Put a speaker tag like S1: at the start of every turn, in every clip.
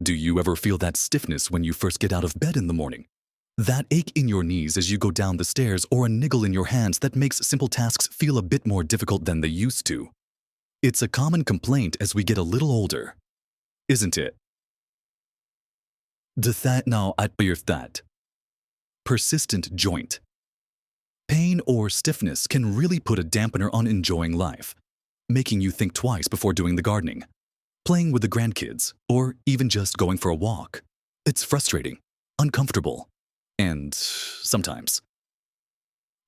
S1: Do you ever feel that stiffness when you first get out of bed in the morning? That ache in your knees as you go down the stairs, or a niggle in your hands that makes simple tasks feel a bit more difficult than they used to? It's a common complaint as we get a little older, isn't it? That persistent joint pain or stiffness can really put a dampener on enjoying life, making you think twice before doing the gardening, playing with the grandkids, or even just going for a walk. It's frustrating, uncomfortable, and sometimes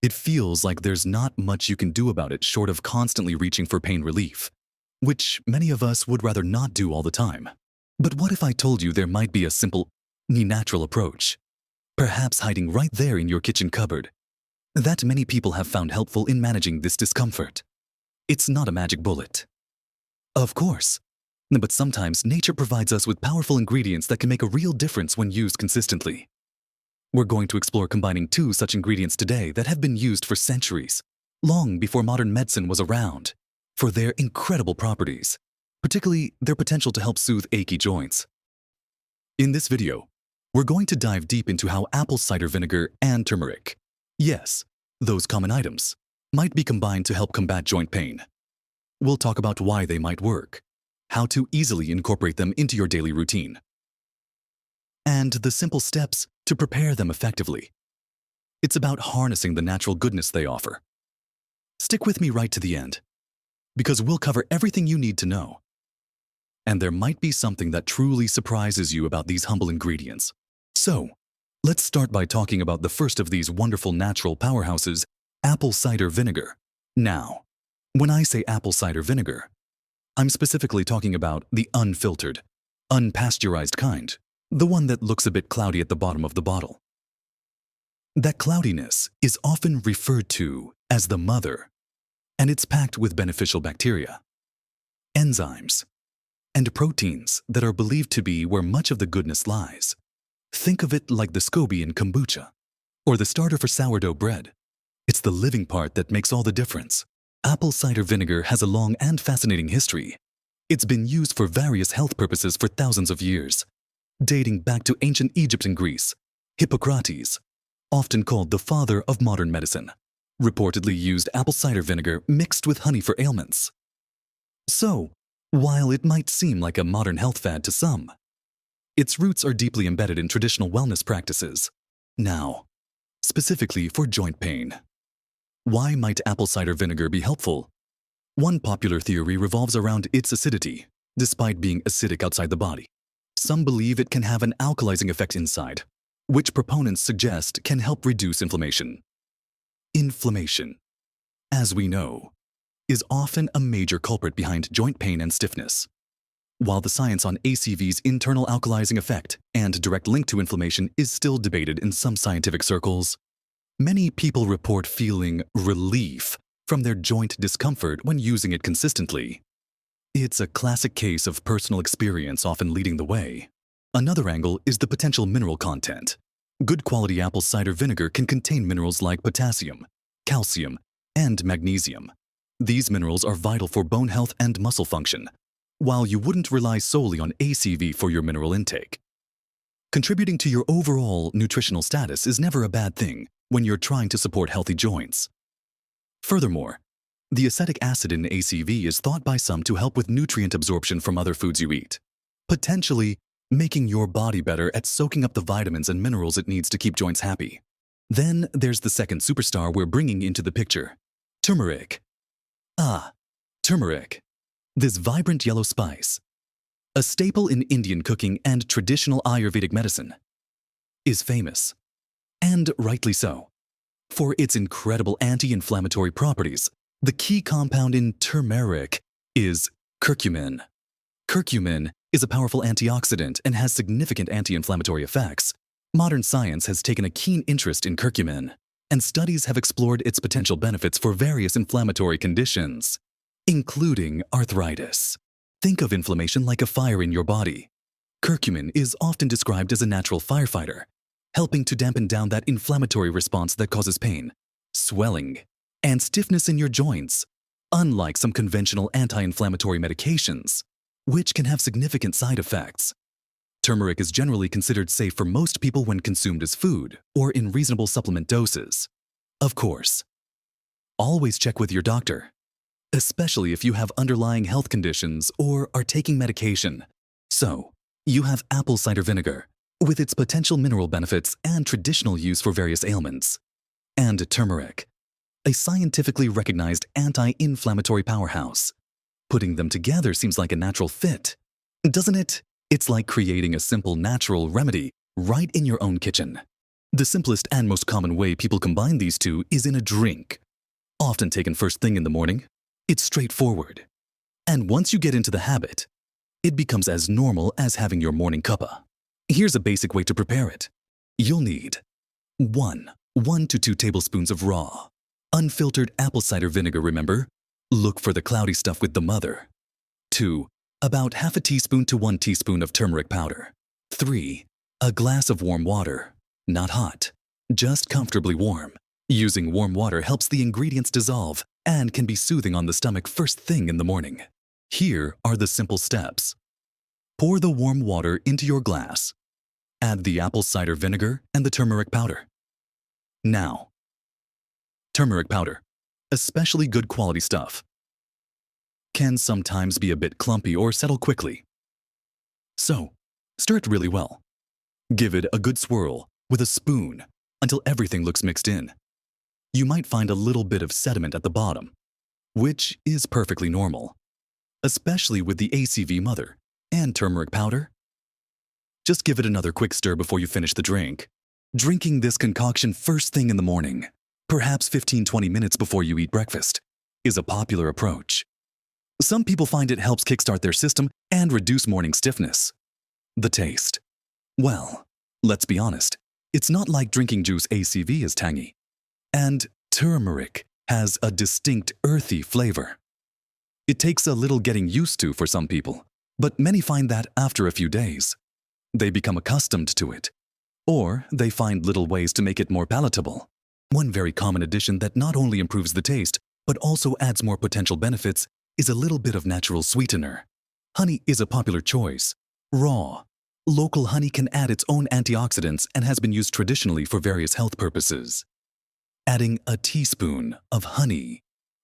S1: it feels like there's not much you can do about it short of constantly reaching for pain relief, which many of us would rather not do all the time. But what if I told you there might be a simple, natural approach, perhaps hiding right there in your kitchen cupboard, that many people have found helpful in managing this discomfort? It's not a magic bullet, of course, but sometimes nature provides us with powerful ingredients that can make a real difference when used consistently. We're going to explore combining two such ingredients today that have been used for centuries, long before modern medicine was around, for their incredible properties, particularly their potential to help soothe achy joints. In this video, we're going to dive deep into how apple cider vinegar and turmeric, yes, those common items, might be combined to help combat joint pain. We'll talk about why they might work, how to easily incorporate them into your daily routine, and the simple steps to prepare them effectively. It's about harnessing the natural goodness they offer. Stick with me right to the end, because we'll cover everything you need to know. And there might be something that truly surprises you about these humble ingredients. So, let's start by talking about the first of these wonderful natural powerhouses, apple cider vinegar. Now, when I say apple cider vinegar, I'm specifically talking about the unfiltered, unpasteurized kind, the one that looks a bit cloudy at the bottom of the bottle. That cloudiness is often referred to as the mother, and it's packed with beneficial bacteria, enzymes, and proteins that are believed to be where much of the goodness lies. Think of it like the SCOBY in kombucha, or the starter for sourdough bread. It's the living part that makes all the difference. Apple cider vinegar has a long and fascinating history. It's been used for various health purposes for thousands of years, dating back to ancient Egypt and Greece. Hippocrates, often called the father of modern medicine, reportedly used apple cider vinegar mixed with honey for ailments. So, while it might seem like a modern health fad to some, its roots are deeply embedded in traditional wellness practices. Now, specifically for joint pain. Why might apple cider vinegar be helpful? One popular theory revolves around its acidity, despite being acidic outside the body. Some believe it can have an alkalizing effect inside, which proponents suggest can help reduce inflammation. Inflammation, as we know, is often a major culprit behind joint pain and stiffness. While the science on ACV's internal alkalizing effect and direct link to inflammation is still debated in some scientific circles, many people report feeling relief from their joint discomfort when using it consistently. It's a classic case of personal experience often leading the way. Another angle is the potential mineral content. Good quality apple cider vinegar can contain minerals like potassium, calcium, and magnesium. These minerals are vital for bone health and muscle function, while you wouldn't rely solely on ACV for your mineral intake. Contributing to your overall nutritional status is never a bad thing when you're trying to support healthy joints. Furthermore, the acetic acid in ACV is thought by some to help with nutrient absorption from other foods you eat, potentially making your body better at soaking up the vitamins and minerals it needs to keep joints happy. Then there's the second superstar we're bringing into the picture, turmeric. Turmeric. This vibrant yellow spice, a staple in Indian cooking and traditional Ayurvedic medicine, is famous, and rightly so, for its incredible anti-inflammatory properties. The key compound in turmeric is curcumin. Curcumin is a powerful antioxidant and has significant anti-inflammatory effects. Modern science has taken a keen interest in curcumin, and studies have explored its potential benefits for various inflammatory conditions, including arthritis. Think of inflammation like a fire in your body. Curcumin is often described as a natural firefighter, helping to dampen down that inflammatory response that causes pain, swelling, and stiffness in your joints, unlike some conventional anti-inflammatory medications, which can have significant side effects. Turmeric is generally considered safe for most people when consumed as food or in reasonable supplement doses. Of course, always check with your doctor, especially if you have underlying health conditions or are taking medication. So, you have apple cider vinegar, with its potential mineral benefits and traditional use for various ailments, and turmeric, a scientifically recognized anti-inflammatory powerhouse. Putting them together seems like a natural fit, doesn't it? It's like creating a simple natural remedy right in your own kitchen. The simplest and most common way people combine these two is in a drink, often taken first thing in the morning. It's straightforward. And once you get into the habit, it becomes as normal as having your morning cuppa. Here's a basic way to prepare it. You'll need 1 to 2 tablespoons of raw, unfiltered apple cider vinegar, remember? Look for the cloudy stuff with the mother. 2, about half a teaspoon to 1 teaspoon of turmeric powder. 3, a glass of warm water, not hot, just comfortably warm. Using warm water helps the ingredients dissolve and can be soothing on the stomach first thing in the morning. Here are the simple steps. Pour the warm water into your glass. Add the apple cider vinegar and the turmeric powder. Now, turmeric powder, especially good quality stuff, can sometimes be a bit clumpy or settle quickly. So, stir it really well. Give it a good swirl with a spoon until everything looks mixed in. You might find a little bit of sediment at the bottom, which is perfectly normal, especially with the ACV mother and turmeric powder. Just give it another quick stir before you finish the drink. Drinking this concoction first thing in the morning, perhaps 15-20 minutes before you eat breakfast, is a popular approach. Some people find it helps kickstart their system and reduce morning stiffness. The taste. Well, let's be honest, it's not like drinking juice. ACV is tangy, and turmeric has a distinct earthy flavor. It takes a little getting used to for some people, but many find that after a few days, they become accustomed to it, or they find little ways to make it more palatable. One very common addition that not only improves the taste, but also adds more potential benefits is a little bit of natural sweetener. Honey is a popular choice. Raw, local honey can add its own antioxidants and has been used traditionally for various health purposes. Adding a teaspoon of honey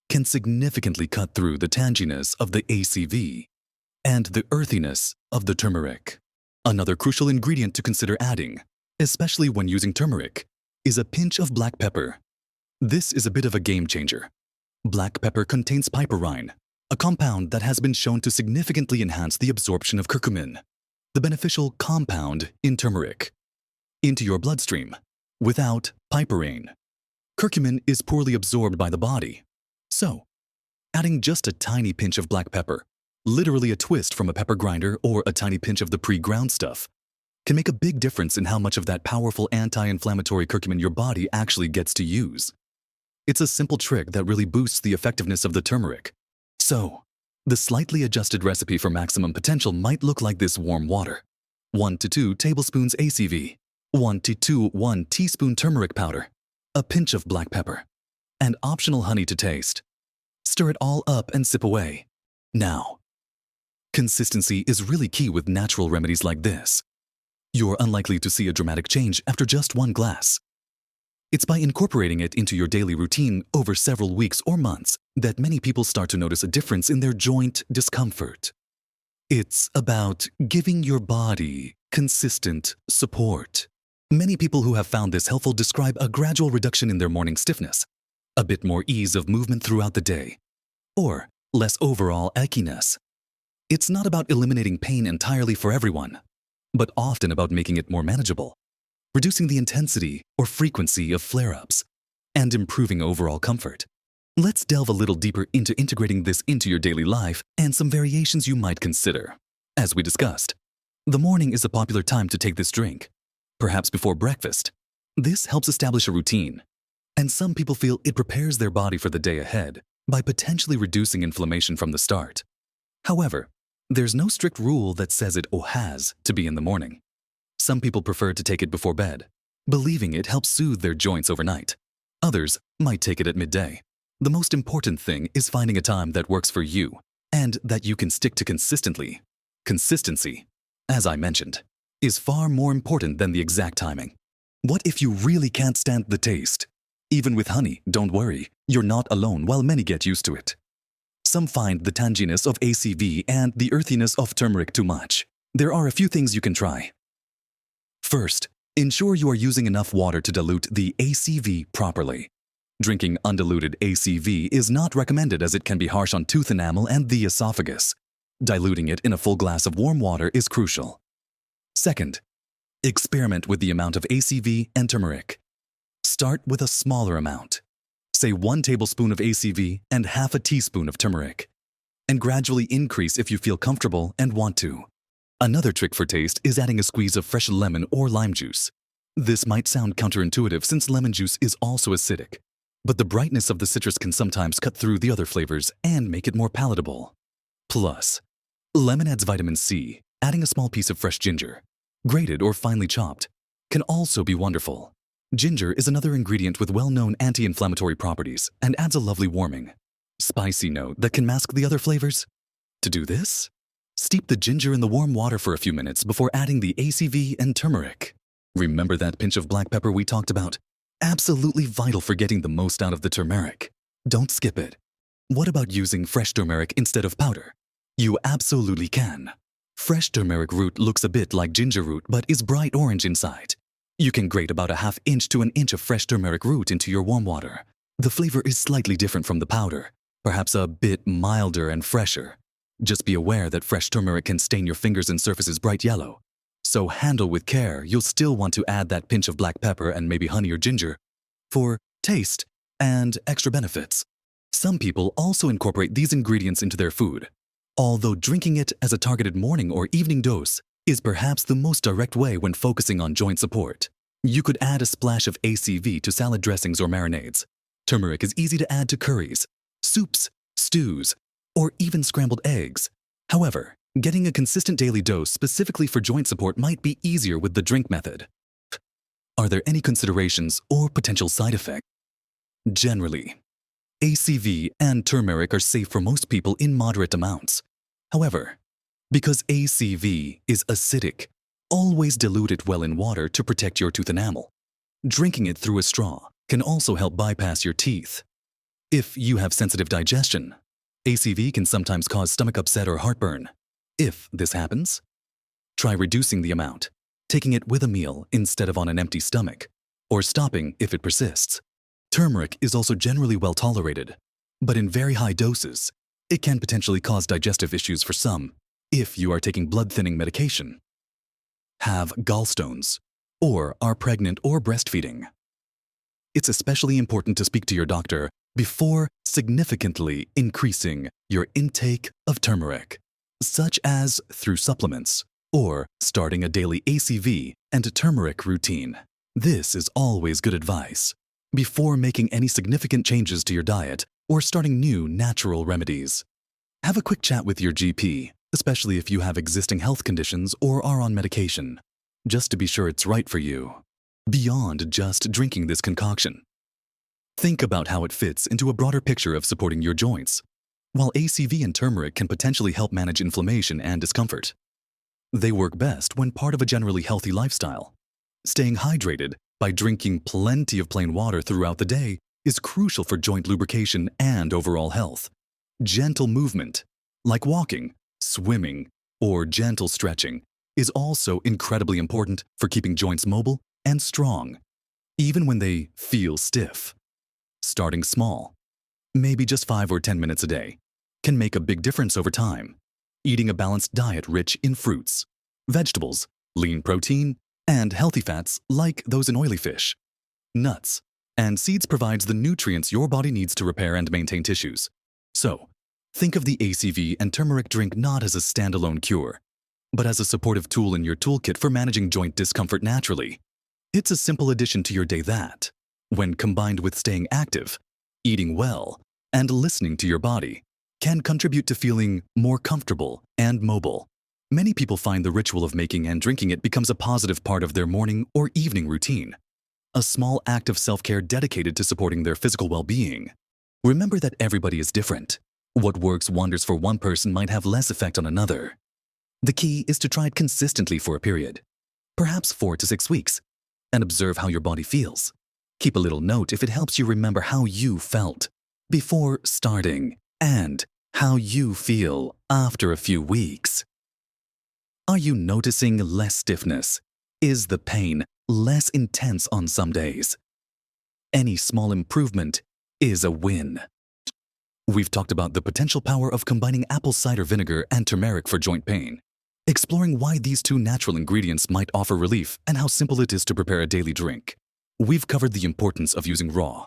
S1: can significantly cut through the tanginess of the ACV and the earthiness of the turmeric. Another crucial ingredient to consider adding, especially when using turmeric, is a pinch of black pepper. This is a bit of a game changer. Black pepper contains piperine, a compound that has been shown to significantly enhance the absorption of curcumin, the beneficial compound in turmeric, into your bloodstream. Without piperine, curcumin is poorly absorbed by the body. So, adding just a tiny pinch of black pepper, literally a twist from a pepper grinder or a tiny pinch of the pre-ground stuff, can make a big difference in how much of that powerful anti-inflammatory curcumin your body actually gets to use. It's a simple trick that really boosts the effectiveness of the turmeric. So, the slightly adjusted recipe for maximum potential might look like this: warm water, 1 to 2 tablespoons ACV, 1 to 1 teaspoon turmeric powder, a pinch of black pepper, and optional honey to taste. Stir it all up and sip away. Now, consistency is really key with natural remedies like this. You're unlikely to see a dramatic change after just one glass. It's by incorporating it into your daily routine over several weeks or months that many people start to notice a difference in their joint discomfort. It's about giving your body consistent support. Many people who have found this helpful describe a gradual reduction in their morning stiffness, a bit more ease of movement throughout the day, or less overall achiness. It's not about eliminating pain entirely for everyone, but often about making it more manageable, reducing the intensity or frequency of flare-ups, and improving overall comfort. Let's delve a little deeper into integrating this into your daily life and some variations you might consider. As we discussed, the morning is a popular time to take this drink, perhaps before breakfast. This helps establish a routine, and some people feel it prepares their body for the day ahead by potentially reducing inflammation from the start. However, there's no strict rule that says it has to be in the morning. Some people prefer to take it before bed, believing it helps soothe their joints overnight. Others might take it at midday. The most important thing is finding a time that works for you and that you can stick to consistently. Consistency, as I mentioned, is far more important than the exact timing. What if you really can't stand the taste? Even with honey, don't worry, you're not alone while many get used to it. Some find the tanginess of ACV and the earthiness of turmeric too much. There are a few things you can try. First, ensure you are using enough water to dilute the ACV properly. Drinking undiluted ACV is not recommended as it can be harsh on tooth enamel and the esophagus. Diluting it in a full glass of warm water is crucial. Second, experiment with the amount of ACV and turmeric. Start with a smaller amount. Say 1 tablespoon of ACV and half a teaspoon of turmeric. And gradually increase if you feel comfortable and want to. Another trick for taste is adding a squeeze of fresh lemon or lime juice. This might sound counterintuitive since lemon juice is also acidic, but the brightness of the citrus can sometimes cut through the other flavors and make it more palatable. Plus, lemon adds vitamin C. Adding a small piece of fresh ginger, grated or finely chopped, can also be wonderful. Ginger is another ingredient with well-known anti-inflammatory properties and adds a lovely warming, spicy note that can mask the other flavors. To do this, steep the ginger in the warm water for a few minutes before adding the ACV and turmeric. Remember that pinch of black pepper we talked about? Absolutely vital for getting the most out of the turmeric. Don't skip it. What about using fresh turmeric instead of powder? You absolutely can. Fresh turmeric root looks a bit like ginger root but is bright orange inside. You can grate about a ½ inch to an inch of fresh turmeric root into your warm water. The flavor is slightly different from the powder, perhaps a bit milder and fresher. Just be aware that fresh turmeric can stain your fingers and surfaces bright yellow. So handle with care. You'll still want to add that pinch of black pepper and maybe honey or ginger for taste and extra benefits. Some people also incorporate these ingredients into their food, although drinking it as a targeted morning or evening dose is perhaps the most direct way when focusing on joint support. You could add a splash of ACV to salad dressings or marinades. Turmeric is easy to add to curries, soups, stews, or even scrambled eggs. However, getting a consistent daily dose specifically for joint support might be easier with the drink method. Are there any considerations or potential side effects? Generally, ACV and turmeric are safe for most people in moderate amounts. However, because ACV is acidic, always dilute it well in water to protect your tooth enamel. Drinking it through a straw can also help bypass your teeth. If you have sensitive digestion, ACV can sometimes cause stomach upset or heartburn. If this happens, try reducing the amount, taking it with a meal instead of on an empty stomach, or stopping if it persists. Turmeric is also generally well tolerated, but in very high doses, it can potentially cause digestive issues for some if you are taking blood-thinning medication, have gallstones, or are pregnant or breastfeeding. It's especially important to speak to your doctor before significantly increasing your intake of turmeric, such as through supplements or starting a daily ACV and turmeric routine. This is always good advice before making any significant changes to your diet or starting new natural remedies. Have a quick chat with your GP, especially if you have existing health conditions or are on medication, just to be sure it's right for you. Beyond just drinking this concoction, think about how it fits into a broader picture of supporting your joints. While ACV and turmeric can potentially help manage inflammation and discomfort, they work best when part of a generally healthy lifestyle. Staying hydrated by drinking plenty of plain water throughout the day is crucial for joint lubrication and overall health. Gentle movement, like walking, swimming, or gentle stretching, is also incredibly important for keeping joints mobile and strong, even when they feel stiff. Starting small, maybe just 5 or 10 minutes a day, can make a big difference over time. Eating a balanced diet rich in fruits, vegetables, lean protein, and healthy fats like those in oily fish, nuts, and seeds provides the nutrients your body needs to repair and maintain tissues. So, think of the ACV and turmeric drink not as a standalone cure, but as a supportive tool in your toolkit for managing joint discomfort naturally. It's a simple addition to your day that, when combined with staying active, eating well, and listening to your body, can contribute to feeling more comfortable and mobile. Many people find the ritual of making and drinking it becomes a positive part of their morning or evening routine, a small act of self-care dedicated to supporting their physical well-being. Remember that everybody is different. What works wonders for one person might have less effect on another. The key is to try it consistently for a period. perhaps 4 to 6 weeks, and observe how your body feels. Keep a little note if it helps you remember how you felt before starting and how you feel after a few weeks. Are you noticing less stiffness? Is the pain less intense on some days? Any small improvement is a win. We've talked about the potential power of combining apple cider vinegar and turmeric for joint pain, exploring why these two natural ingredients might offer relief and how simple it is to prepare a daily drink. We've covered the importance of using raw,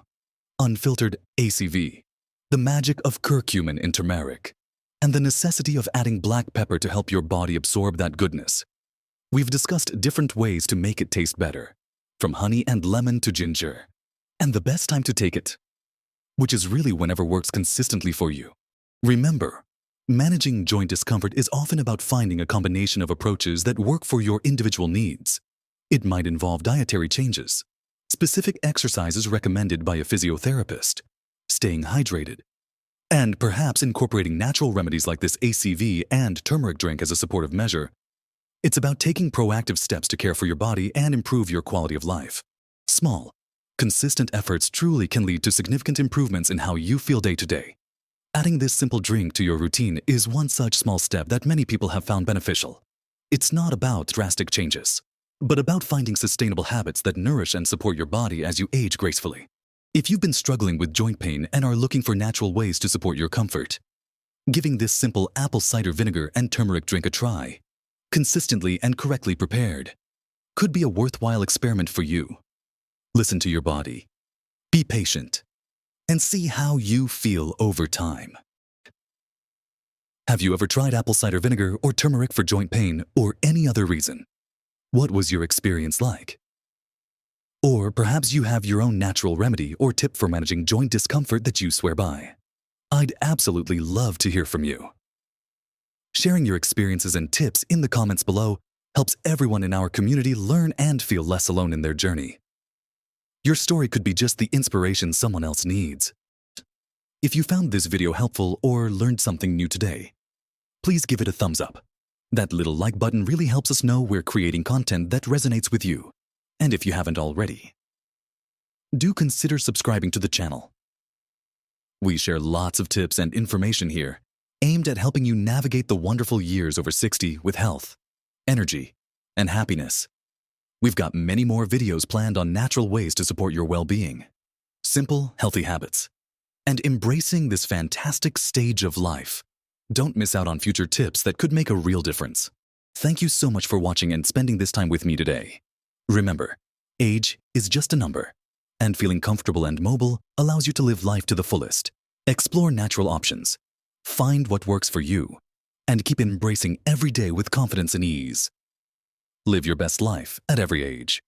S1: unfiltered ACV, the magic of curcumin in turmeric, and the necessity of adding black pepper to help your body absorb that goodness. We've discussed different ways to make it taste better, from honey and lemon to ginger, and the best time to take it, which is really whenever works consistently for you. Remember, managing joint discomfort is often about finding a combination of approaches that work for your individual needs. It might involve dietary changes, specific exercises recommended by a physiotherapist, staying hydrated, and perhaps incorporating natural remedies like this ACV and turmeric drink as a supportive measure. It's about taking proactive steps to care for your body and improve your quality of life. Small, consistent efforts truly can lead to significant improvements in how you feel day to day. Adding this simple drink to your routine is one such small step that many people have found beneficial. It's not about drastic changes, but about finding sustainable habits that nourish and support your body as you age gracefully. If you've been struggling with joint pain and are looking for natural ways to support your comfort, giving this simple apple cider vinegar and turmeric drink a try, consistently and correctly prepared, could be a worthwhile experiment for you. Listen to your body, be patient, and see how you feel over time. Have you ever tried apple cider vinegar or turmeric for joint pain or any other reason? What was your experience like? Or perhaps you have your own natural remedy or tip for managing joint discomfort that you swear by. I'd absolutely love to hear from you. Sharing your experiences and tips in the comments below helps everyone in our community learn and feel less alone in their journey. Your story could be just the inspiration someone else needs. If you found this video helpful or learned something new today, please give it a thumbs up. That little like button really helps us know we're creating content that resonates with you. And if you haven't already, do consider subscribing to the channel. We share lots of tips and information here aimed at helping you navigate the wonderful years over 60 with health, energy, and happiness. We've got many more videos planned on natural ways to support your well-being, simple, healthy habits, and embracing this fantastic stage of life. Don't miss out on future tips that could make a real difference. Thank you so much for watching and spending this time with me today. Remember, age is just a number, and feeling comfortable and mobile allows you to live life to the fullest. Explore natural options, find what works for you, and keep embracing every day with confidence and ease. Live your best life at every age.